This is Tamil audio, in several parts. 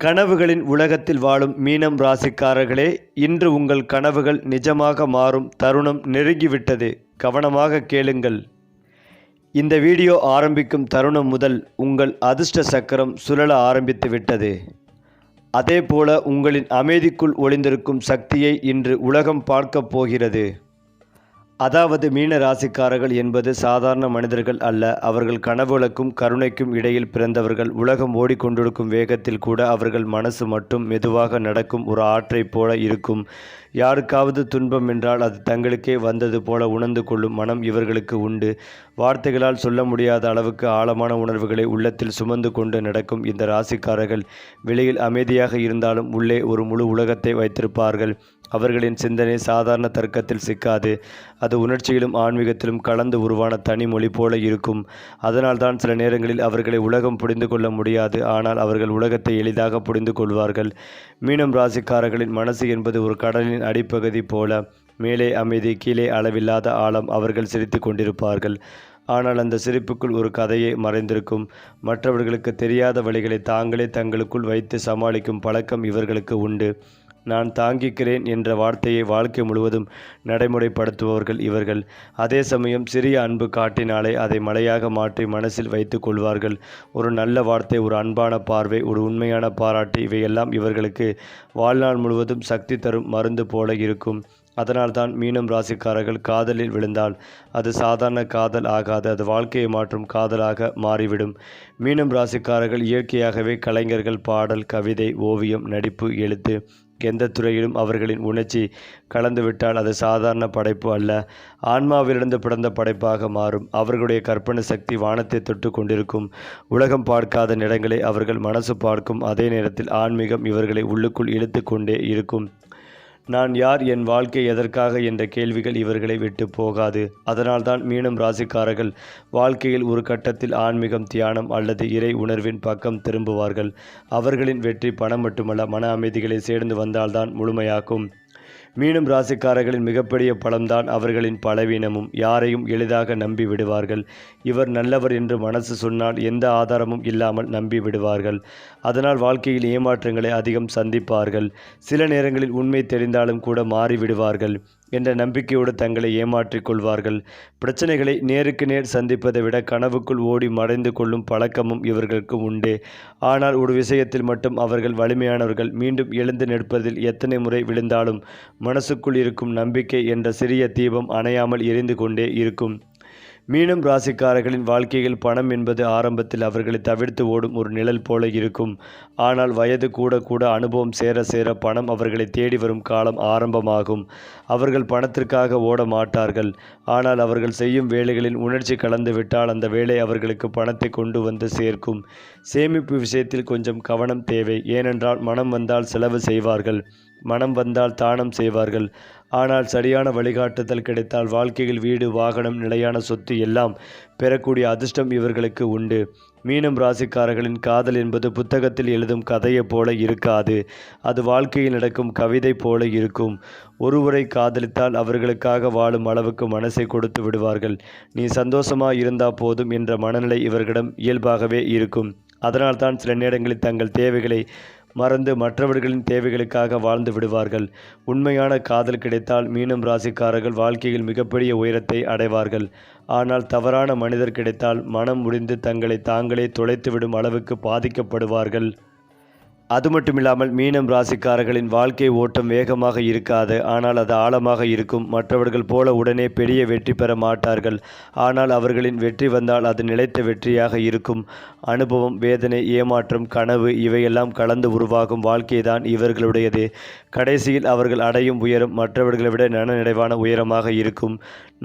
கனவுகளின் உலகத்தில் வாழும் மீனம் ராசிக்காரர்களே, இன்று உங்கள் கனவுகள் நிஜமாக மாறும் தருணம் நெருங்கிவிட்டது. கவனமாக கேளுங்கள். இந்த வீடியோ ஆரம்பிக்கும் தருணம் முதல் உங்கள் அதிர்ஷ்ட சக்கரம் சுழல ஆரம்பித்து விட்டது. அதேபோல உங்களின் அமைதிக்குள் ஒளிந்திருக்கும் சக்தியை இன்று உலகம் பார்க்கப் போகிறது. அதாவது மீன ராசிக்காரர்கள் என்பது சாதாரண மனிதர்கள் அல்ல. அவர்கள் கனவுகளுக்கும் கருணைக்கும் இடையில் பிறந்தவர்கள். உலகம் ஓடிக்கொண்டிருக்கும் வேகத்தில் கூட அவர்கள் மனசு மட்டும் மெதுவாக நடக்கும் ஒரு ஆற்றைப் போல இருக்கும். யாருக்காவது துன்பம் என்றால் அது தங்களுக்கே வந்தது போல உணர்ந்து கொள்ளும் மனம் இவர்களுக்கு உண்டு. வார்த்தைகளால் சொல்ல முடியாத அளவுக்கு ஆழமான உணர்வுகளை உள்ளத்தில் சுமந்து கொண்டு நடக்கும் இந்த ராசிக்காரர்கள் வெளியில் அமைதியாக இருந்தாலும் உள்ளே ஒரு முழு உலகத்தை வைத்திருப்பார்கள். அவர்களின் சிந்தனை சாதாரண தர்க்கத்தில் சிக்காது. அது உணர்ச்சியிலும் ஆன்மீகத்திலும் கலந்து உருவான தனி மொழி போல இருக்கும். அதனால்தான் சில நேரங்களில் அவர்களை உலகம் புரிந்து கொள்ள முடியாது. ஆனால் அவர்கள் உலகத்தை எளிதாக புரிந்து கொள்வார்கள். மீனம் ராசிக்காரர்களின் மனசு என்பது ஒரு கடலின் அடிப்பகுதி போல. மேலே அமைதி, கீழே அளவில்லாத ஆழம். அவர்கள் சிரித்து கொண்டிருப்பார்கள். ஆனால் அந்த சிரிப்புக்குள் ஒரு கதையை மறைந்திருக்கும். மற்றவர்களுக்கு தெரியாத வழிகளை தாங்களே தங்களுக்குள் வைத்து சமாளிக்கும் பழக்கம் இவர்களுக்கு உண்டு. நான் தாங்கிக்கிறேன் என்ற வார்த்தையை வாழ்க்கை முழுவதும் நடைமுறைப்படுத்துபவர்கள் இவர்கள். அதே சமயம் சிறிய அன்பு காட்டினாலே அதை மலையாக மாற்றி மனசில் வைத்து கொள்வார்கள். ஒரு நல்ல வார்த்தை, ஒரு அன்பான பார்வை, ஒரு உண்மையான பாராட்டு, இவையெல்லாம் இவர்களுக்கு வாழ்நாள் முழுவதும் சக்தி தரும் மருந்து போல இருக்கும். அதனால்தான் மீனம் ராசிக்காரர்கள் காதலில் விழுந்தால் அது சாதாரண காதல் ஆகாது. அது வாழ்க்கையை மாற்றும் காதலாக மாறிவிடும். மீனம் ராசிக்காரர்கள் இயற்கையாகவே கலைஞர்கள். பாடல், கவிதை, ஓவியம், நடிப்பு, எழுத்து, எந்த துறையிலும் அவர்களின் உணர்ச்சி கலந்துவிட்டால் அது சாதாரண படைப்பு அல்ல, ஆன்மாவிலிருந்து பிறந்த படைப்பாக மாறும். அவர்களுடைய கற்பனை சக்தி வானத்தை தொட்டு கொண்டிருக்கும். உலகம் பார்க்காத இடங்களை அவர்கள் மனசு பார்க்கும். அதே நேரத்தில் ஆன்மீகம் இவர்களை உள்ளுக்குள் இழுத்து கொண்டே இருக்கும். நான் யார், என் வாழ்க்கை எதற்காக என்ற கேள்விகள் இவர்களை விட்டு போகாது. அதனால்தான் மீனம் ராசிக்காரர்கள் வாழ்க்கையில் ஒரு கட்டத்தில் ஆன்மீகம், தியானம் அல்லது இறை உணர்வின் பக்கம் திரும்புவார்கள். அவர்களின் வெற்றி பணம் மட்டுமல்ல, மன அமைதிகளை சேர்ந்து வந்தால்தான் முழுமையாக்கும். மீனம் ராசிக்காரர்களின் மிகப்பெரிய பலம்தான் அவர்களின் பலவீனமும். யாரையும் எளிதாக நம்பி விடுவார்கள். இவர் நல்லவர் என்று மனசு சொன்னால் எந்த ஆதாரமும் இல்லாமல் நம்பி விடுவார்கள். அதனால் வாழ்க்கையில் ஏமாற்றங்களை அதிகம் சந்திப்பார்கள். சில நேரங்களில் உண்மை தெரிந்தாலும் கூட மாறிவிடுவார்கள் என்ற நம்பிக்கையோடு தங்களை ஏமாற்றிக் கொள்வார்கள். பிரச்சனைகளை நேருக்கு நேர் சந்திப்பதை விட கனவுக்குள் ஓடி மறைந்து கொள்ளும் பழக்கமும் இவர்களுக்கு உண்டு. ஆனால் ஒரு விஷயத்தில் மட்டும் அவர்கள் வலிமையானவர்கள். மீண்டும் எழுந்து நிற்பதில் எத்தனை முறை விழுந்தாலும் மனசுக்குள் இருக்கும் நம்பிக்கை என்ற சிறிய தீபம் அணையாமல் எரிந்து கொண்டே இருக்கும். மீனம் ராசிக்காரர்களின் வாழ்க்கையில் பணம் என்பது ஆரம்பத்தில் அவர்களை தவிர்த்து ஓடும் ஒரு நிழல் போல இருக்கும். ஆனால் வயது கூட கூட அனுபவம் சேர சேர பணம் அவர்களை தேடி வரும் காலம் ஆரம்பமாகும். அவர்கள் பணத்திற்காக ஓட மாட்டார்கள். ஆனால் அவர்கள் செய்யும் வேலைகளில் உணர்ச்சி கலந்து விட்டால் அந்த வேலை அவர்களுக்கு பணத்தை கொண்டு வந்து சேர்க்கும். சேமிப்பு விஷயத்தில் கொஞ்சம் கவனம் தேவை. ஏனென்றால் மனம் வந்தால் செலவு செய்வார்கள், மனம் வந்தால் தானம் செய்வார்கள். ஆனால் சரியான வழிகாட்டுதல் கிடைத்தால் வாழ்க்கையில் வீடு, வாகனம், நிலையான சொத்து எல்லாம் பெறக்கூடிய அதிர்ஷ்டம் இவர்களுக்கு உண்டு. மீனம் ராசிக்காரர்களின் காதல் என்பது புத்தகத்தில் எழுதும் கதையைப் போல இருக்காது. அது வாழ்க்கையில் நடக்கும் கவிதை போல இருக்கும். ஒருவரை காதலித்தால் அவர்களுக்காக வாழும் அளவுக்கு மனசை கொடுத்து விடுவார்கள். நீ சந்தோஷமாக இருந்தா போதும் என்ற மனநிலை இவர்களிடம் இயல்பாகவே இருக்கும். அதனால்தான் சில நேரங்களில் தங்கள் தேவைகளை மறந்து மற்றவர்களின் தேவைகளுக்காக வாழ்ந்து விடுவார்கள். உண்மையான காதல் கிடைத்தால் மீனம் ராசிக்காரர்கள் வாழ்க்கையில் மிகப்பெரிய உயரத்தை அடைவார்கள். ஆனால் தவறான மனிதர் கிடைத்தால் மனம் முறிந்து தங்களை தாங்களே தொலைத்துவிடும் அளவுக்கு பாதிக்கப்படுவார்கள். அது மட்டுமில்லாமல் மீனம் ராசிக்காரர்களின் வாழ்க்கை ஓட்டம் வேகமாக இருக்காது. ஆனால் அது ஆழமாக இருக்கும். மற்றவர்கள் போல உடனே பெரிய வெற்றி பெற மாட்டார்கள். ஆனால் அவர்களின் வெற்றி வந்தால் அது நிலைத்த வெற்றியாக இருக்கும். அனுபவம், வேதனை, ஏமாற்றம், கனவு இவையெல்லாம் கலந்து உருவாகும் வாழ்க்கைதான் இவர்களுடையது. கடைசியில் அவர்கள் அடையும் உயரம் மற்றவர்களை விட நிறைவான உயரமாக இருக்கும்.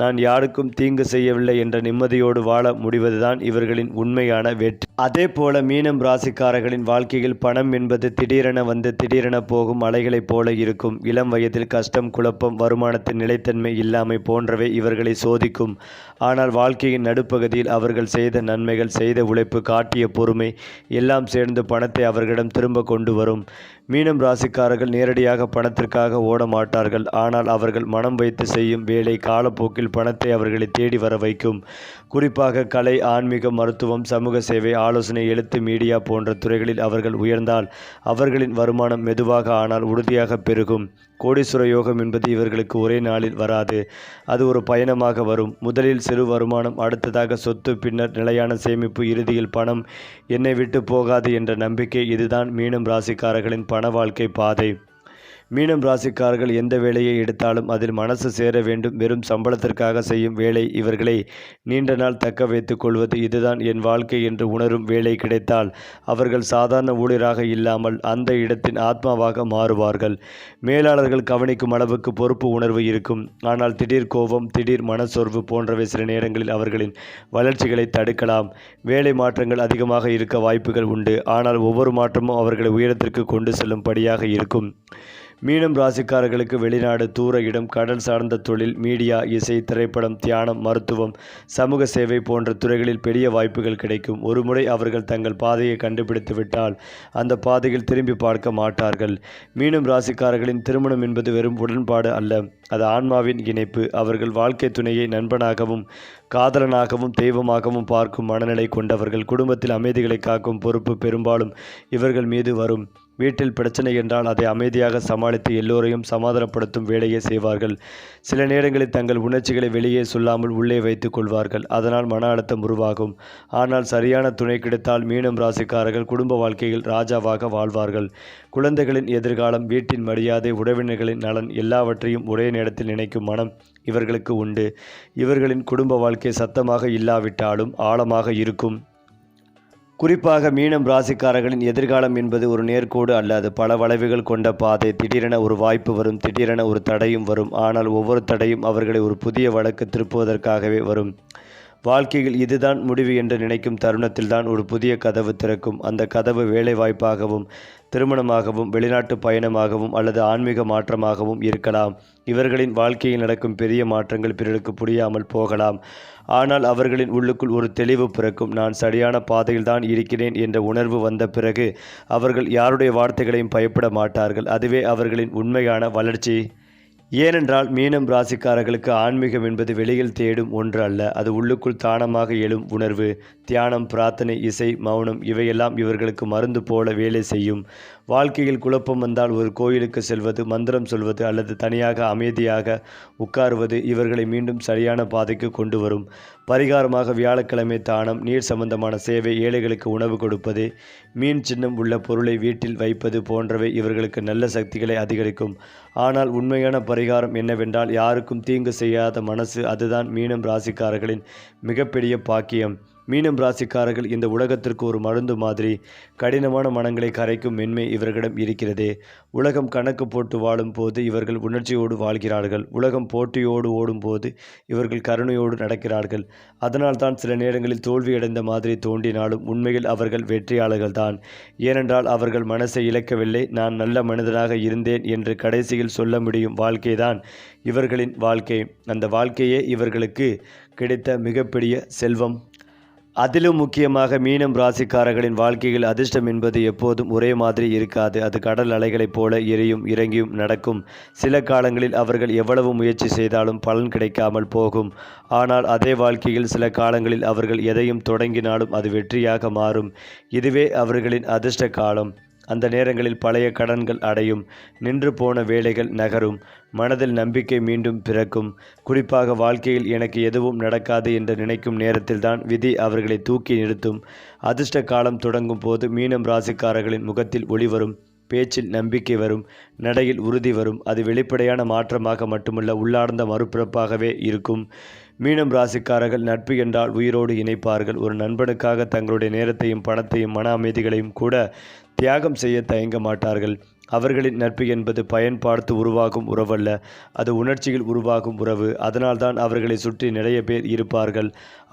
நான் யாருக்கும் தீங்கு செய்யவில்லை என்ற நிம்மதியோடு வாழ முடிவதுதான் இவர்களின் உண்மையான வெற்றி. அதே போல மீனம் ராசிக்காரர்களின் வாழ்க்கையில் பணம் என்பது திடீரென வந்து திடீரென போகும் அலைகளைப் போல இருக்கும். இளம் வயதில் கஷ்டம், குழப்பம், வருமானத்தின் நிலைத்தன்மை இல்லாமை போன்றவை இவர்களை சோதிக்கும். ஆனால் வாழ்க்கையின் நடுப்பகுதியில் அவர்கள் செய்த நன்மைகள், செய்த உழைப்பு, காட்டிய பொறுமை எல்லாம் சேர்ந்து பணத்தை அவர்களிடம் திரும்ப கொண்டு வரும். மீனம் ராசிக்காரர்கள் நேரடியாக பணத்திற்காக ஓட மாட்டார்கள். ஆனால் அவர்கள் மனம் வைத்து செய்யும் வேலை காலப்போக்கில் பணத்தை அவர்களை தேடி வர வைக்கும். குறிப்பாக கலை, ஆன்மீகம், மருத்துவம், சமூக சேவை, ஆலோசனை, எழுத்து, மீடியா போன்ற துறைகளில் அவர்கள் உயர்ந்தால் அவர்களின் வருமானம் மெதுவாக ஆனால் உறுதியாக பெருகும். கோடீஸ்வர யோகம் என்பது இவர்களுக்கு ஒரே நாளில் வராது. அது ஒரு பயணமாக வரும். முதலில் சிறு வருமானம், அடுத்ததாக சொத்து, பின்னர் நிலையான சேமிப்பு, இறுதியில் பணம் என்னை விட்டு போகாது என்ற நம்பிக்கை. இதுதான் மீனம் ராசிக்காரர்களின் பண வாழ்க்கை பாதை. மீனம் ராசிக்காரர்கள் எந்த வேலையை எடுத்தாலும் அதில் மனசு சேர வேண்டும். வெறும் சம்பளத்திற்காக செய்யும் வேலை இவர்களை நீண்ட நாள் தக்க வைத்துக் கொள்வது. இதுதான் என் வாழ்க்கை என்று உணரும் வேலை கிடைத்தால் அவர்கள் சாதாரண ஊழியராக இல்லாமல் அந்த இடத்தின் ஆத்மாவாக மாறுவார்கள். மேலாளர்கள் கவனிக்கும் அளவுக்கு பொறுப்பு உணர்வு இருக்கும். ஆனால் திடீர் கோபம், திடீர் மனச்சோர்வு போன்றவை சில நேரங்களில் அவர்களின் வளர்ச்சிகளை தடுக்கலாம். வேலை மாற்றங்கள் அதிகமாக இருக்க வாய்ப்புகள் உண்டு. ஆனால் ஒவ்வொரு மாற்றமும் அவர்களை உயரத்திற்கு கொண்டு செல்லும்படியாக இருக்கும். மீனம் ராசிக்காரர்களுக்கு வெளிநாடு, தூர இடம், கடல் சார்ந்த தொழில், மீடியா, இசை, திரைப்படம், தியானம், மருத்துவம், சமூக சேவை போன்ற துறைகளில் பெரிய வாய்ப்புகள் கிடைக்கும். ஒருமுறை அவர்கள் தங்கள் பாதையை கண்டுபிடித்து விட்டால் அந்த பாதையில் திரும்பி பார்க்க மாட்டார்கள். மீனம் ராசிக்காரர்களின் திருமணம் என்பது வெறும் உடன்பாடு அல்ல, அது ஆன்மாவின் இணைப்பு. அவர்கள் வாழ்க்கை துணையை நண்பனாகவும் காதலனாகவும் தெய்வமாகவும் பார்க்கும் மனநிலை கொண்டவர்கள். குடும்பத்தில் அமைதிகளை காக்கும் பொறுப்பு பெரும்பாலும் இவர்கள் மீது வரும். வீட்டில் பிரச்சனை என்றால் அதை அமைதியாக சமாளித்து எல்லோரையும் சமாதானப்படுத்தும் வேலையை செய்வார்கள். சில நேரங்களில் தங்கள் உணர்ச்சிகளை வெளியே சொல்லாமல் உள்ளே வைத்துக் கொள்வார்கள். அதனால் மன அழுத்தம் உருவாகும். ஆனால் சரியான துணை கிடைத்தால் மீனம் ராசிக்காரர்கள் குடும்ப வாழ்க்கையில் ராஜாவாக வாழ்வார்கள். குழந்தைகளின் எதிர்காலம், வீட்டின் மரியாதை, உறவினர்களின் நலன் எல்லாவற்றையும் ஒரே நேரத்தில் நினைக்கும் மனம் இவர்களுக்கு உண்டு. இவர்களின் குடும்ப வாழ்க்கை சத்தமாக இல்லாவிட்டாலும் ஆழமாக இருக்கும். குறிப்பாக மீனம் ராசிக்காரர்களின் எதிர்காலம் என்பது ஒரு நேர்கோடு அல்ல, அது பல வளைவுகள் கொண்ட பாதை. திடீரென ஒரு வாய்ப்பு வரும், திடீரென ஒரு தடையும் வரும். ஆனால் ஒவ்வொரு தடையும் அவர்களை ஒரு புதிய வழக்கு திருப்புவதற்காகவே வரும். வாழ்க்கையில் இதுதான் முடிவு என்று நினைக்கும் தருணத்தில்தான் ஒரு புதிய கதவு திறக்கும். அந்த கதவு வேலை வாய்ப்பாகவும், திருமணமாகவும், வெளிநாட்டு பயணமாகவும் அல்லது ஆன்மீக மாற்றமாகவும் இருக்கலாம். இவர்களின் வாழ்க்கையில் நடக்கும் பெரிய மாற்றங்கள் பிறருக்கு புரியாமல் போகலாம். ஆனால் அவர்களின் உள்ளுக்குள் ஒரு தெளிவு பிறக்கும். நான் சரியான பாதையில் தான் இருக்கிறேன் என்ற உணர்வு வந்த பிறகு அவர்கள் யாருடைய வார்த்தைகளையும் பயப்பட மாட்டார்கள். அதுவே அவர்களின் உண்மையான வளர்ச்சி. ஏனென்றால் மீனம் ராசிக்காரர்களுக்கு ஆன்மீகம் என்பது வெளியில் தேடும் ஒன்று அல்ல, அது உள்ளுக்குள் தானமாக எழும் உணர்வு. தியானம், பிரார்த்தனை, இசை, மௌனம் இவையெல்லாம் இவர்களுக்கு மருந்து போல வேலை செய்யும். வாழ்க்கையில் குழப்பம் வந்தால் ஒரு கோயிலுக்கு செல்வது, மந்திரம் சொல்வது அல்லது தனியாக அமைதியாக உட்காருவது இவர்களை மீண்டும் சரியான பாதைக்கு கொண்டு வரும். பரிகாரமாக வியாழக்கிழமை தானம், நீர் சம்பந்தமான சேவை, ஏழைகளுக்கு உணவு கொடுப்பது, மீன் சின்னம் உள்ள பொருளை வீட்டில் வைப்பது போன்றவை இவர்களுக்கு நல்ல சக்திகளை அதிகரிக்கும். ஆனால் உண்மையான பரிகாரம் என்னவென்றால் யாருக்கும் தீங்கு செய்யாத மனசு. அதுதான் மீனம் ராசிக்காரர்களின் மிகப்பெரிய பாக்கியம். மீனம் ராசிக்காரர்கள் இந்த உலகத்திற்கு ஒரு மருந்து மாதிரி. கடினமான மனங்களை கரைக்கும் மென்மை இவர்களிடம் இருக்கிறது. உலகம் கணக்கு போட்டு வாழும் போது இவர்கள் உணர்ச்சியோடு வாழ்கிறார்கள். உலகம் போட்டியோடு ஓடும் போது இவர்கள் கருணையோடு நடக்கிறார்கள். அதனால்தான் சில நேரங்களில் தோல்வியடைந்த மாதிரி தோன்றினாலும் உண்மையில் அவர்கள் வெற்றியாளர்கள்தான். ஏனென்றால் அவர்கள் மனசை இழக்கவில்லை. நான் நல்ல மனிதனாக இருந்தேன் என்று கடைசியில் சொல்ல முடியும் வாழ்க்கைதான் இவர்களின் வாழ்க்கை. அந்த வாழ்க்கையே இவர்களுக்கு கிடைத்த மிகப்பெரிய செல்வம். அதிலும் முக்கியமாக மீனம் ராசிக்காரர்களின் வாழ்க்கையில் அதிர்ஷ்டம் என்பது எப்போதும் ஒரே மாதிரி இருக்காது. அது கடல் அலைகளைப் போல எரியும் இறங்கியும் நடக்கும். சில காலங்களில் அவர்கள் எவ்வளவு முயற்சி செய்தாலும் பலன் கிடைக்காமல் போகும். ஆனால் அதே வாழ்க்கையில் சில காலங்களில் அவர்கள் எதையும் தொடங்கினாலும் அது வெற்றியாக மாறும். இதுவே அவர்களின் அதிர்ஷ்ட காலம். அந்த நேரங்களில் பழைய கடன்கள் அடையும், நின்று போன வேலைகள் நகரும், மனதில் நம்பிக்கை மீண்டும் பிறக்கும். குறிப்பாக வாழ்க்கையில் எனக்கு எதுவும் நடக்காது என்று நினைக்கும் நேரத்தில்தான் விதி அவர்களை தூக்கி நிறுத்தும். அதிர்ஷ்ட காலம் தொடங்கும் போது மீனம் ராசிக்காரர்களின் முகத்தில் ஒளி வரும், பேச்சில் நம்பிக்கை வரும், நடையில் உறுதி வரும். அது வெளிப்படையான மாற்றமாக மட்டுமல்ல, உள்ளார்ந்த மறுபிறப்பாகவே இருக்கும். மீனம் ராசிக்காரர்கள் நட்பு என்றால் உயிரோடு இணைப்பார்கள். ஒரு நண்பனுக்காக தங்களுடைய நேரத்தையும் பணத்தையும் மன அமைதிகளையும் கூட தியாகம் செய்ய தயங்க மாட்டார்கள். அவர்களின் நட்பு என்பது பயன் பார்த்து உருவாகும் உறவல்ல, அது உணர்ச்சியில் உருவாகும் உறவு. அதனால்தான் அவர்களை சுற்றி நிறைய பேர் இருப்பார்கள்.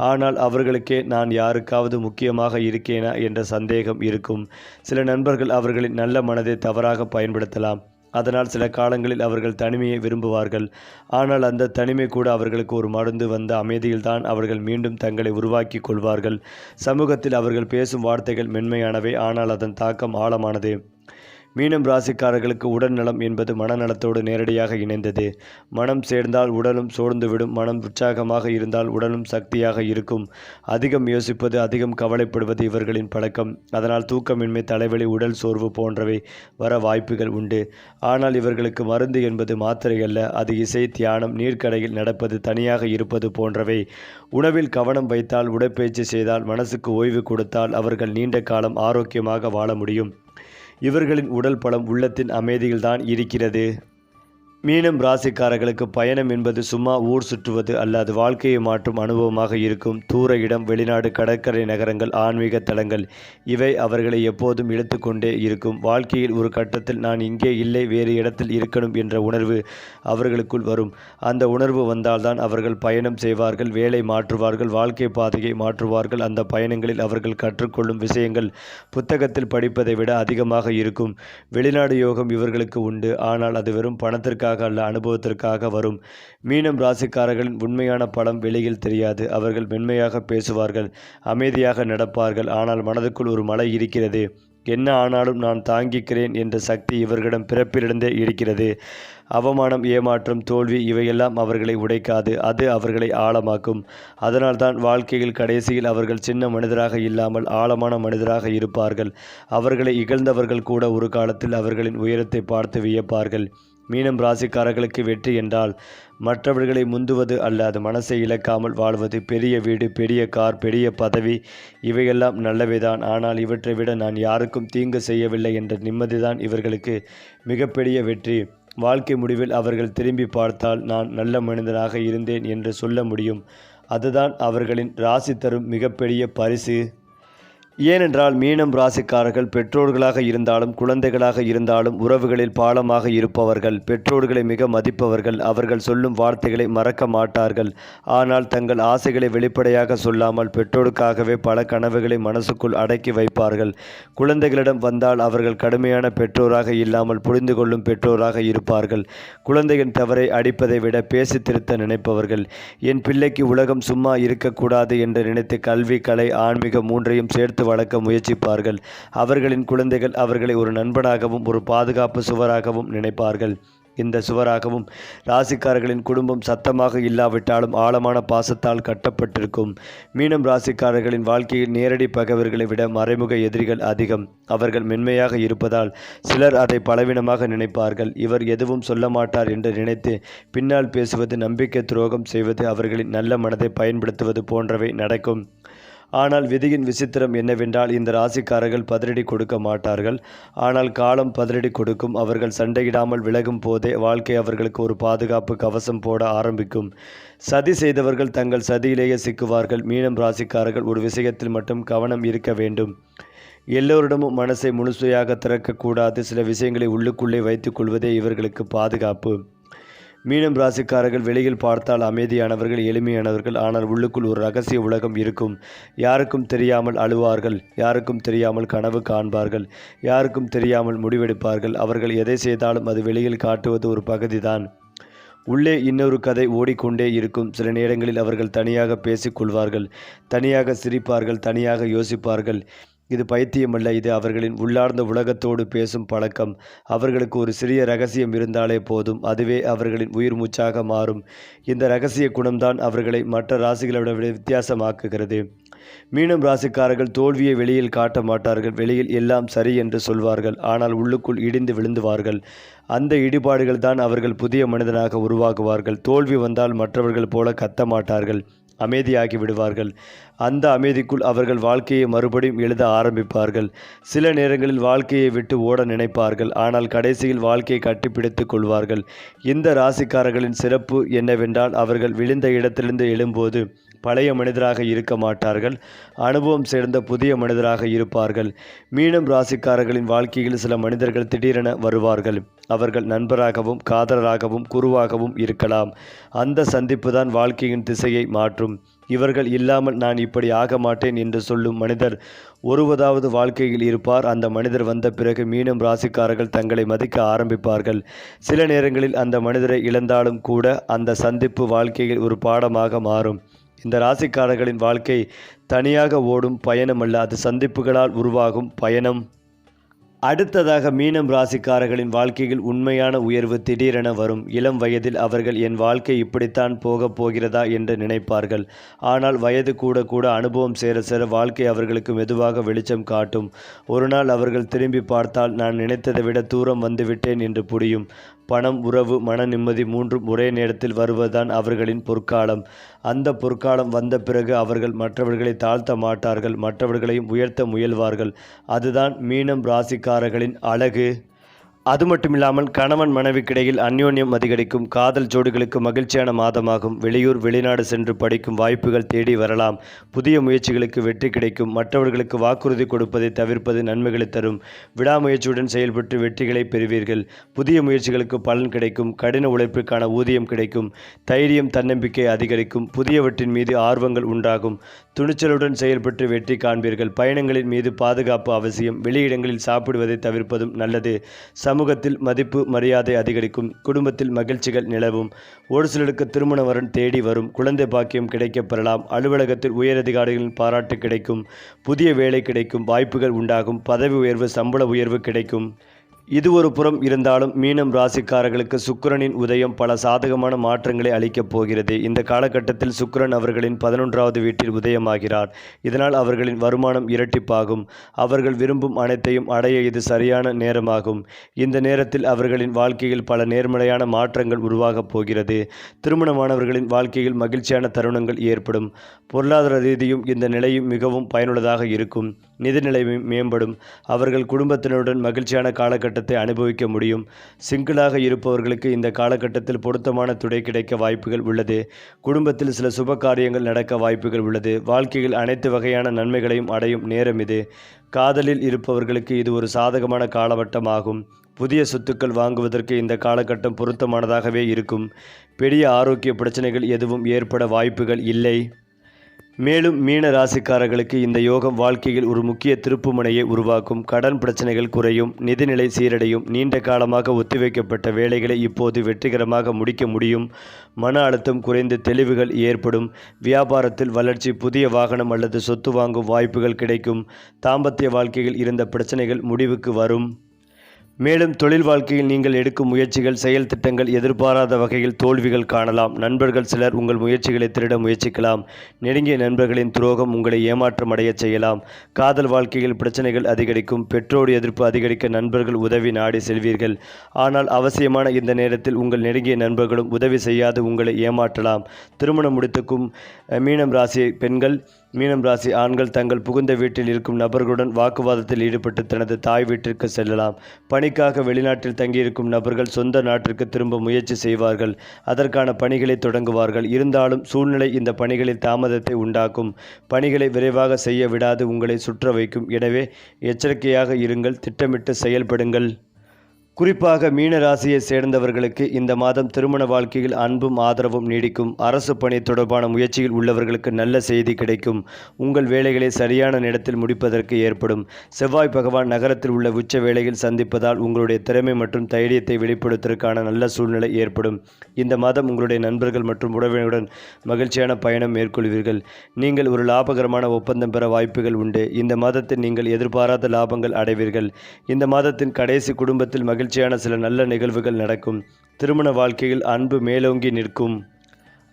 ஆனால் அவர்களுக்கே நான் யாருக்காவது முக்கியமாக இருக்கேனா என்ற சந்தேகம் இருக்கும். சில நண்பர்கள் அவர்களின் நல்ல மனதை தவறாக பயன்படுத்தலாம். அதனால் சில காலங்களில் அவர்கள் தனிமையை விரும்புவார்கள். ஆனால் அந்த தனிமை கூட அவர்களுக்கு ஒரு மருந்து. வந்த அமைதியில்தான் அவர்கள் மீண்டும் தங்களை உருவாக்கி கொள்வார்கள். சமூகத்தில் அவர்கள் பேசும் வார்த்தைகள் மென்மையானவை, ஆனால் அதன் தாக்கம் ஆழமானது. மீனம் ராசிக்காரர்களுக்கு உடல் நலம் என்பது மனநலத்தோடு நேரடியாக இணைந்தது. மனம் சேர்ந்தால் உடலும் சோர்ந்துவிடும். மனம் உற்சாகமாக இருந்தால் உடலும் சக்தியாக இருக்கும். அதிகம் யோசிப்பது, அதிகம் கவலைப்படுவது இவர்களின் பழக்கம். அதனால் தூக்கமின்மை, தலைவலி, உடல் சோர்வு போன்றவை வர வாய்ப்புகள் உண்டு. ஆனால் இவர்களுக்கு மருந்து என்பது மாத்திரை அல்ல. அது இசை, தியானம், நீர்க்கடையில் நடப்பது, தனியாக இருப்பது போன்றவை. உணவில் கவனம் வைத்தால், உடற்பயிற்சி செய்தால், மனசுக்கு ஓய்வு கொடுத்தால் அவர்கள் நீண்ட காலம் ஆரோக்கியமாக வாழ முடியும். இவர்களின் உடல் பலம் உள்ளத்தின் அமைதியில்தான் இருக்கிறது. மீனம் ராசிக்காரர்களுக்கு பயணம் என்பது சும்மா ஊர் சுற்றுவது அல்ல. அது வாழ்க்கையை மாற்றும் அனுபவமாக இருக்கும். தூர இடம், வெளிநாடு, கடற்கரை நகரங்கள், ஆன்மீக தலங்கள் இவை அவர்களை எப்போதும் இழுத்து கொண்டே இருக்கும். வாழ்க்கையில் ஒரு கட்டத்தில் நான் இங்கே இல்லை, வேறு இடத்தில் இருக்கணும் என்ற உணர்வு அவர்களுக்குள் வரும். அந்த உணர்வு வந்தால்தான் அவர்கள் பயணம் செய்வார்கள், வேலை மாற்றுவார்கள், வாழ்க்கை பாதையை மாற்றுவார்கள். அந்த பயணங்களில் அவர்கள் கற்றுக்கொள்ளும் விஷயங்கள் புத்தகத்தில் படிப்பதை விட அதிகமாக இருக்கும். வெளிநாடு யோகம் இவர்களுக்கு உண்டு. ஆனால் அது வெறும் பணத்திற்காக அல்ல, அனுபவத்திற்காக வரும். மீனம் ராசிக்காரர்களின் உண்மையான பலம் வெளியில் தெரியாது. அவர்கள் மென்மையாக பேசுவார்கள், அமைதியாக நடப்பார்கள். ஆனால் மனதுக்குள் ஒரு மலை இருக்கிறது. என்ன ஆனாலும் நான் தாங்கிக்கிறேன் என்ற சக்தி இவர்களிடம் பிறப்பிலிருந்தே இருக்கிறது. அவமானம், ஏமாற்றம், தோல்வி இவையெல்லாம் அவர்களை உடைக்காது. அது அவர்களை ஆழமாக்கும். அதனால்தான் வாழ்க்கையில் கடைசியில் அவர்கள் சின்ன மனிதராக இல்லாமல் ஆழமான மனிதராக இருப்பார்கள். அவர்களை இகழ்ந்தவர்கள் கூட ஒரு காலத்தில் அவர்களின் உயரத்தை பார்த்து வியப்பார்கள். மீனம் ராசிக்காரர்களுக்கு வெற்றி என்றால் மற்றவர்களை முந்துவது அல்ல, அது மனசை இழக்காமல் வாழ்வது. பெரிய வீடு, பெரிய கார், பெரிய பதவி இவையெல்லாம் நல்லவைதான். ஆனால் இவற்றை விட நான் யாருக்கும் தீங்கு செய்யவில்லை என்ற நிம்மதிதான் இவர்களுக்கு மிகப்பெரிய வெற்றி. வாழ்க்கை முடிவில் அவர்கள் திரும்பி பார்த்தால் நான் நல்ல மனிதனாக இருந்தேன் என்று சொல்ல முடியும். அதுதான் அவர்களின் ராசி தரும் மிகப்பெரிய பரிசு. ஏனென்றால் மீனம் ராசிக்காரர்கள் பெற்றோர்களாக இருந்தாலும் குழந்தைகளாக இருந்தாலும் உறவுகளில் பாலமாக இருப்பவர்கள். பெற்றோர்களை மிக மதிப்பவர்கள். அவர்கள் சொல்லும் வார்த்தைகளை மறக்க மாட்டார்கள். ஆனால் தங்கள் ஆசைகளை வெளிப்படையாக சொல்லாமல் பெற்றோருக்காகவே பல கனவுகளை மனசுக்குள் அடக்கி வைப்பார்கள். குழந்தைகளிடம் வந்தால் அவர்கள் கடுமையான பெற்றோராக இல்லாமல் புரிந்து கொள்ளும் பெற்றோராக இருப்பார்கள். குழந்தையின் தவறை அடிப்பதை விட பேசி திருத்த நினைப்பவர்கள். என் பிள்ளைக்கு உலகம் சும்மா இருக்கக்கூடாது என்று நினைத்து கல்வி, கலை, ஆன்மீகம் மூன்றையும் சேர்த்து வளர்க்க முயற்சிப்பார்கள். அவர்களின் குழந்தைகள் அவர்களை ஒரு நண்பனாகவும் ஒரு பாதுகாப்பு சுவராகவும் நினைப்பார்கள். இந்த சுவராகவும் ராசிக்காரர்களின் குடும்பம் சத்தமாக இல்லாவிட்டாலும் ஆழமான பாசத்தால் கட்டப்பட்டிருக்கும். மீனம் ராசிக்காரர்களின் வாழ்க்கையில் நேரடி பகைவர்களை விட மறைமுக எதிரிகள் அதிகம். அவர்கள் மென்மையாக இருப்பதால் சிலர் அதை பலவீனமாக நினைப்பார்கள். இவர் எதுவும் சொல்ல மாட்டார் என்று நினைத்து பின்னால் பேசுவது, நம்பிக்கை துரோகம் செய்வது, அவர்களின் நல்ல மனதை பயன்படுத்துவது போன்றவை நடக்கும். ஆனால் விதியின் விசித்திரம் என்னவென்றால் இந்த ராசிக்காரர்கள் பதிலடி கொடுக்க மாட்டார்கள். ஆனால் காலம் பதிலடி கொடுக்கும். அவர்கள் சண்டையிடாமல் விலகும் போதே வாழ்க்கை அவர்களுக்கு ஒரு பாதுகாப்பு கவசம் போட ஆரம்பிக்கும். சதி செய்தவர்கள் தங்கள் சதியிலேயே சிக்குவார்கள். மீனம் ராசிக்காரர்கள் ஒரு விஷயத்தில் மட்டும் கவனம் இருக்க வேண்டும். எல்லோரிடமும் மனசை முழுமையாக திறக்கக்கூடாது. சில விஷயங்களை உள்ளுக்குள்ளே வைத்துக் கொள்வதே இவர்களுக்கு பாதுகாப்பு. மீனம் ராசிக்காரர்கள் வெளியில் பார்த்தால் அமைதியானவர்கள், எளிமையானவர்கள். ஆனால் உள்ளுக்குள் ஒரு ரகசிய உலகம் இருக்கும். யாருக்கும் தெரியாமல் அழுவார்கள், யாருக்கும் தெரியாமல் கனவு காண்பார்கள், யாருக்கும் தெரியாமல் முடிவெடுப்பார்கள். அவர்கள் எதை செய்தாலும் அது வெளியில் காட்டுவது ஒரு பகுதிதான். உள்ளே இன்னொரு கதை ஓடிக்கொண்டே இருக்கும். சில நேரங்களில் அவர்கள் தனியாக பேசிக்கொள்வார்கள், தனியாக சிரிப்பார்கள், தனியாக யோசிப்பார்கள். இது பைத்தியமல்ல, இது அவர்களின் உள்ளார்ந்த உலகத்தோடு பேசும் பழக்கம். அவர்களுக்கு ஒரு சிறிய ரகசியம் இருந்தாலே போதும், அதுவே அவர்களின் உயிர் மூச்சாக மாறும். இந்த இரகசிய குணம்தான் அவர்களை மற்ற ராசிகளை விட வித்தியாசமாக்குகிறது. மீனம் ராசிக்காரர்கள் தோல்வியை வெளியில் காட்ட மாட்டார்கள். வெளியில் எல்லாம் சரி என்று சொல்வார்கள், ஆனால் உள்ளுக்குள் இடிந்து விழுந்துவார்கள். அந்த இடிபாடுகள் தான் அவர்கள் புதிய மனிதனாக உருவாகுவார்கள். தோல்வி வந்தால் மற்றவர்கள் போல கத்த மாட்டார்கள், அமைதியாகி விடுவார்கள். அந்த அமைதிக்குள் அவர்கள் வாழ்க்கையை மறுபடியும் எழுத ஆரம்பிப்பார்கள். சில நேரங்களில் வாழ்க்கையை விட்டு ஓட நினைப்பார்கள், ஆனால் கடைசியில் வாழ்க்கையை கட்டிப்பிடித்துக் கொள்வார்கள். இந்த ராசிக்காரர்களின் சிறப்பு என்னவென்றால் அவர்கள் விழுந்த இடத்திலிருந்து எழும்போது பழைய மனிதராக இருக்க மாட்டார்கள், அனுபவம் சேர்ந்த புதிய மனிதராக இருப்பார்கள். மீனம் ராசிக்காரர்களின் வாழ்க்கையில் சில மனிதர்கள் திடீரென வருவார்கள். அவர்கள் நண்பராகவும் காதலராகவும் குருவாகவும் இருக்கலாம். அந்த சந்திப்பு தான் வாழ்க்கையின் திசையை மாற்றும். இவர்கள் இல்லாமல் நான் இப்படி ஆக மாட்டேன் என்று சொல்லும் மனிதர் ஒருவதாவது வாழ்க்கையில் இருப்பார். அந்த மனிதர் வந்த பிறகு மீனம் ராசிக்காரர்கள் தங்களை மதிக்க ஆரம்பிப்பார்கள். சில நேரங்களில் அந்த மனிதரை இழந்தாலும் கூட அந்த சந்திப்பு வாழ்க்கையில் ஒரு பாடமாக மாறும். இந்த ராசிக்காரர்களின் வாழ்க்கை தனியாக ஓடும் பயணம் அல்ல, அது சந்திப்புகளால் உருவாகும் பயணம். அடுத்ததாக மீனம் ராசிக்காரர்களின் வாழ்க்கையில் உண்மையான உயர்வு திடீரென வரும். இளம் வயதில் அவர்கள் என் வாழ்க்கை இப்படித்தான் போகப் போகிறதா என்று நினைப்பார்கள். ஆனால் வயது கூட கூட அனுபவம் சேர சேர வாழ்க்கை அவர்களுக்கு மெதுவாக வெளிச்சம் காட்டும். ஒரு நாள் அவர்கள் திரும்பி பார்த்தால் நான் நினைத்ததை விட தூரம் வந்துவிட்டேன் என்று புரியும். பணம், உறவு, மன நிம்மதி மூன்றும் ஒரே நேரத்தில் வருவதுதான் அவர்களின் பொற்காலம். அந்த பொற்காலம் வந்த பிறகு அவர்கள் மற்றவர்களை தாழ்த்த மாட்டார்கள், மற்றவர்களையும் உயர்த்த முயல்வார்கள். அதுதான் மீனம் ராசிக்காரர்களின் அழகு. அது மட்டுமில்லாமல் கணவன் மனைவிக்கிடையில் அந்யோன்யம் அதிகரிக்கும். காதல் ஜோடிகளுக்கு மகிழ்ச்சியான மாதமாகும். வெளியூர் வெளிநாடு சென்று படிக்கும் வாய்ப்புகள் தேடி வரலாம். புதிய முயற்சிகளுக்கு வெற்றி கிடைக்கும். மற்றவர்களுக்கு வாக்குறுதி கொடுப்பதை தவிர்ப்பது நன்மைகளை தரும். விடாமுயற்சியுடன் செயல்பட்டு வெற்றிகளை பெறுவீர்கள். புதிய முயற்சிகளுக்கு பலன் கிடைக்கும். கடின உழைப்பிற்கான ஊதியம் கிடைக்கும். தைரியம், தன்னம்பிக்கை அதிகரிக்கும். புதியவற்றின் மீது ஆர்வங்கள் உண்டாகும். துணிச்சலுடன் செயல்பட்டு வெற்றி காண்பீர்கள். பயணங்களின் மீது பாதுகாப்பு அவசியம். வெளியிடங்களில் சாப்பிடுவதை தவிர்ப்பதும் நல்லது. சமூகத்தில் மதிப்பு மரியாதை அதிகரிக்கும். குடும்பத்தில் மகிழ்ச்சிகள் நிலவும். ஒரு சிலருக்கு திருமண வரன் தேடி வரும். குழந்தை பாக்கியம் கிடைக்கப் பெறலாம். அலுவலகத்தில் உயரதிகாரிகளின் பாராட்டு கிடைக்கும். புதிய வேலை கிடைக்கும். வாய்ப்புகள் உண்டாகும். பதவி உயர்வு, சம்பள உயர்வு கிடைக்கும். இது ஒரு புறம் இருந்தாலும் மீனம் ராசிக்காரர்களுக்கு சுக்கிரனின் உதயம் பல சாதகமான மாற்றங்களை அளிக்கப் போகிறது. இந்த காலகட்டத்தில் சுக்கிரன் அவர்களின் 11வது வீட்டில் உதயமாகிறார். இதனால் அவர்களின் வருமானம் இரட்டிப்பாகும். அவர்கள் விரும்பும் அனைத்தையும் அடைய இது சரியான நேரமாகும். இந்த நேரத்தில் அவர்களின் வாழ்க்கையில் பல நேர்மறையான மாற்றங்கள் உருவாகப் போகிறது. திருமணமானவர்களின் வாழ்க்கையில் மகிழ்ச்சியான தருணங்கள் ஏற்படும். பொருளாதார ரீதியும் இந்த நிலையும் மிகவும் பயனுள்ளதாக இருக்கும். நிதிநிலை மேம்படும். அவர்கள் குடும்பத்தினருடன் மகிழ்ச்சியான காலகட்டத்தை அனுபவிக்க முடியும். சிங்கிளாக இருப்பவர்களுக்கு இந்த காலகட்டத்தில் பொருத்தமான துணை கிடைக்க வாய்ப்புகள் உள்ளது. குடும்பத்தில் சில சுப காரியங்கள் நடக்க வாய்ப்புகள் உள்ளது. வாழ்க்கையில் அனைத்து வகையான நன்மைகளையும் அடையும் நேரம் இது. காதலில் இருப்பவர்களுக்கு இது ஒரு சாதகமான காலகட்டமாகும். புதிய சொத்துக்கள் வாங்குவதற்கு இந்த காலகட்டம் பொருத்தமானதாகவே இருக்கும். பெரிய ஆரோக்கிய பிரச்சனைகள் எதுவும் ஏற்பட வாய்ப்புகள் இல்லை. மேலும் மீன ராசிக்காரர்களுக்கு இந்த யோகம் வாழ்க்கையில் ஒரு முக்கிய திருப்புமுனையை உருவாக்கும். கடன் பிரச்சனைகள் குறையும். நிதிநிலை சீரடையும். நீண்ட காலமாக ஒத்திவைக்கப்பட்ட வேலைகளை இப்போது வெற்றிகரமாக முடிக்க முடியும். மன அழுத்தம் குறைந்து தெளிவுகள் ஏற்படும். வியாபாரத்தில் வளர்ச்சி. புதிய வாகனம் அல்லது சொத்து வாங்கும் வாய்ப்புகள் கிடைக்கும். தாம்பத்திய வாழ்க்கையில் இருந்த பிரச்சனைகள் முடிவுக்கு வரும். மேலும் தொழில் வாழ்க்கையில் நீங்கள் எடுக்கும் முயற்சிகள், செயல் திட்டங்கள் எதிர்பாராத வகையில் தோல்விகள் காணலாம். நண்பர்கள் சிலர் உங்கள் முயற்சிகளை திருட முயற்சிக்கலாம். நெருங்கிய நண்பர்களின் துரோகம் உங்களை ஏமாற்றம் அடைய செய்யலாம். காதல் வாழ்க்கையில் பிரச்சனைகள் அதிகரிக்கும். பெற்றோர் எதிர்ப்பு அதிகரிக்க நண்பர்கள் உதவி நாடி செல்வீர்கள். ஆனால் அவசியமான இந்த நேரத்தில் உங்கள் நெருங்கிய நண்பர்களும் உதவி செய்யாது உங்களை ஏமாற்றலாம். திருமணம் முடித்துக்கும் மீனம் ராசி பெண்கள், மீனம் ராசி ஆண்கள் தங்கள் புகுந்த வீட்டில் இருக்கும் நபர்களுடன் வாக்குவாதத்தில் ஈடுபட்டு தனது தாய் வீட்டிற்கு செல்லலாம். பணிக்காக வெளிநாட்டில் தங்கியிருக்கும் நபர்கள் சொந்த நாட்டிற்கு திரும்ப முயற்சி செய்வார்கள். அதற்கான பணிகளை தொடங்குவார்கள். இருந்தாலும் சூழ்நிலை இந்த பணிகளில் தாமதத்தை உண்டாக்கும். பணிகளை விரைவாக செய்ய விடாது உங்களை சுற்ற வைக்கும். எனவே எச்சரிக்கையாக இருங்கள். திட்டமிட்டு செயல்படுங்கள். குறிப்பாக மீன ராசியை சேர்ந்தவர்களுக்கு இந்த மாதம் திருமண வாழ்க்கையில் அன்பும் ஆதரவும் நீடிக்கும். அரசு பணி தொடர்பான முயற்சியில் உள்ளவர்களுக்கு நல்ல செய்தி கிடைக்கும். உங்கள் வேலைகளை சரியான நேரத்தில் முடிப்பதற்கு ஏற்படும். செவ்வாய் பகவான் நகரத்தில் உள்ள உச்ச வேளையில் சந்திப்பதால் உங்களுடைய திறமை மற்றும் தைரியத்தை வெளிப்படுத்துவதற்கான நல்ல சூழ்நிலை ஏற்படும். இந்த மாதம் உங்களுடைய நண்பர்கள் மற்றும் உறவினருடன் மகிழ்ச்சியான பயணம் மேற்கொள்வீர்கள். நீங்கள் ஒரு லாபகரமான ஒப்பந்தம் பெற வாய்ப்புகள் உண்டு. இந்த மாதத்தில் நீங்கள் எதிர்பாராத லாபங்கள் அடைவீர்கள். இந்த மாதத்தின் கடைசி குடும்பத்தில் மகிழ்ச்சியான சில நல்ல நிகழ்வுகள் நடக்கும். திருமண வாழ்க்கையில் அன்பு மேலோங்கி நிற்கும்.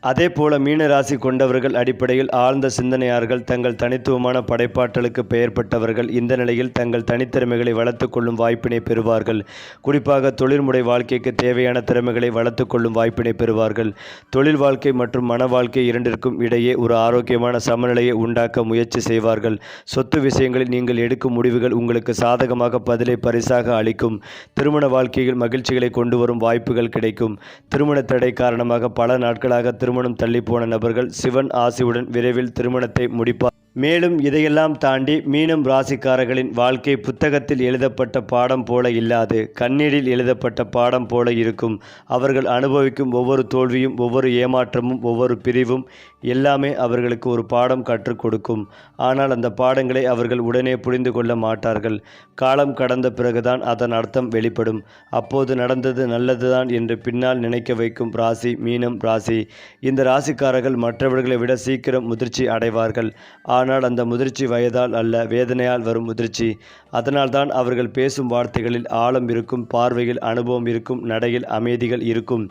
அதே போல மீன ராசி கொண்டவர்கள் அடிப்படையில் ஆழ்ந்த சிந்தனையாளர்கள். தங்கள் தனித்துவமான படைப்பாற்றலுக்கு பெயர் பெற்றவர்கள். இந்த நிலையில் தங்கள் தனித்திறமைகளை வளர்த்து கொள்ளும் வாய்ப்பினை பெறுவார்கள். குறிப்பாக தொழில்முறை வாழ்க்கைக்கு தேவையான திறமைகளை வளர்த்து கொள்ளும் வாய்ப்பினை பெறுவார்கள். தொழில் வாழ்க்கை மற்றும் மன வாழ்க்கை இரண்டிற்கும் இடையே ஒரு ஆரோக்கியமான சமநிலையை உண்டாக்க முயற்சி செய்வார்கள். சொத்து விஷயங்களில் நீங்கள் எடுக்கும் முடிவுகள் உங்களுக்கு சாதகமாக பதிலை பரிசாக அளிக்கும். திருமண வாழ்க்கையில் மகிழ்ச்சிகளை கொண்டு வரும் வாய்ப்புகள் கிடைக்கும். திருமண தடை காரணமாக பல நாட்களாக திருமணம் தள்ளிப்போன நபர்கள் சிவன் ஆசியுடன் விரைவில் திருமணத்தை முடிப்பார். மேலும் இதையெல்லாம் தாண்டி மீனம் ராசிக்காரர்களின் வாழ்க்கை புத்தகத்தில் எழுதப்பட்ட பாடம் போல இல்லாது கண்ணீரில் எழுதப்பட்ட பாடம் போல இருக்கும். அவர்கள் அனுபவிக்கும் ஒவ்வொரு தோல்வியும், ஒவ்வொரு ஏமாற்றமும், ஒவ்வொரு பிரிவும் எல்லாமே அவர்களுக்கு ஒரு பாடம் கற்றுக் கொடுக்கும். ஆனால் அந்த பாடங்களை அவர்கள் உடனே புரிந்து கொள்ள மாட்டார்கள். காலம் கடந்த பிறகுதான் அதன் அர்த்தம் வெளிப்படும். அப்போது நடந்தது நல்லதுதான் என்று பின்னால் நினைக்க வைக்கும் ராசி மீனம் ராசி. இந்த ராசிக்காரர்கள் மற்றவர்களை விட சீக்கிரம் முதிர்ச்சி அடைவார்கள். ஆனால் அந்த முதிர்ச்சி வயதால் அல்ல, வேதனையால் வரும் முதிர்ச்சி. அதனால்தான் அவர்கள் பேசும் வார்த்தைகளில் ஆழம் இருக்கும், பார்வையில் அனுபவம் இருக்கும், நடையில் அமைதிகள் இருக்கும்.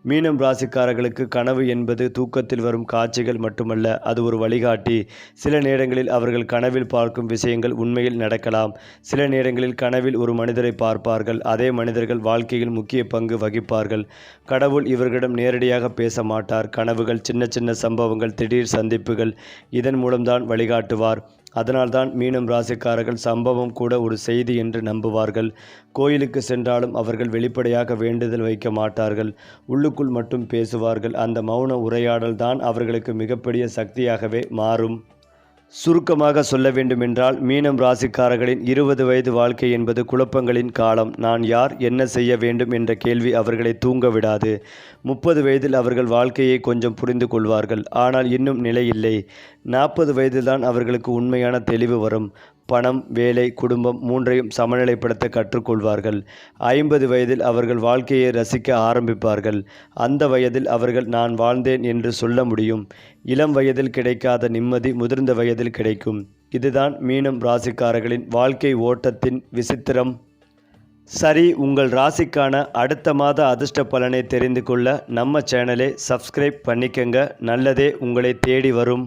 மீனம் ராசிக்காரர்களுக்கு கனவு என்பது தூக்கத்தில் வரும் காட்சிகள் மட்டுமல்ல, அது ஒரு வழிகாட்டி. சில நேரங்களில் அவர்கள் கனவில் பார்க்கும் விஷயங்கள் உண்மையில் நடக்கலாம். சில நேரங்களில் கனவில் ஒரு மனிதரை பார்ப்பார்கள். அதே மனிதர்கள் வாழ்க்கையில் முக்கிய பங்கு வகிப்பார்கள். கடவுள் இவர்களிடம் நேரடியாக பேச மாட்டார். கனவுகள், சின்ன சின்ன சம்பவங்கள், திடீர் சந்திப்புகள், இதன் மூலம்தான் வழிகாட்டுவார். அதனால்தான் மீனம் ராசிக்காரர்கள் சம்பவம் கூட ஒரு செய்தி என்று நம்புவார்கள். கோயிலுக்கு சென்றாலும் அவர்கள் வெளிப்படையாக வேண்டுதல் வைக்க மாட்டார்கள். உள்ளுக்குள் மட்டும் பேசுவார்கள். அந்த மௌன உரையாடல் தான் அவர்களுக்கு மிகப்பெரிய சக்தியாகவே மாறும். சுருக்கமாக சொல்ல வேண்டுமென்றால், மீனம் ராசிக்காரர்களின் 20 வயது வாழ்க்கை என்பது குழப்பங்களின் காலம். நான் யார், என்ன செய்ய வேண்டும் என்ற கேள்வி அவர்களை தூங்க விடாது. 30 வயதில் அவர்கள் வாழ்க்கையை கொஞ்சம் புரிந்து கொள்வார்கள். ஆனால் இன்னும் நிலையில்லை. 40 வயதில்தான் அவர்களுக்கு உண்மையான தெளிவு வரும். பணம், வேலை, குடும்பம் மூன்றையும் சமநிலைப்படுத்த கற்றுக்கொள்வார்கள். 50 வயதில் அவர்கள் வாழ்க்கையை ரசிக்க ஆரம்பிப்பார்கள். அந்த வயதில் அவர்கள் நான் வாழ்ந்தேன் என்று சொல்ல முடியும். இளம் வயதில் கிடைக்காத நிம்மதி முதிர்ந்த வயதில் கிடைக்கும். இதுதான் மீனம் ராசிக்காரர்களின் வாழ்க்கை ஓட்டத்தின் விசித்திரம். சரி, உங்கள் ராசிக்கான அடுத்த மாத அதிர்ஷ்ட பலனை தெரிந்து கொள்ள நம்ம சேனலை சப்ஸ்கிரைப் பண்ணிக்கங்க. நல்லதே உங்களை தேடி வரும்.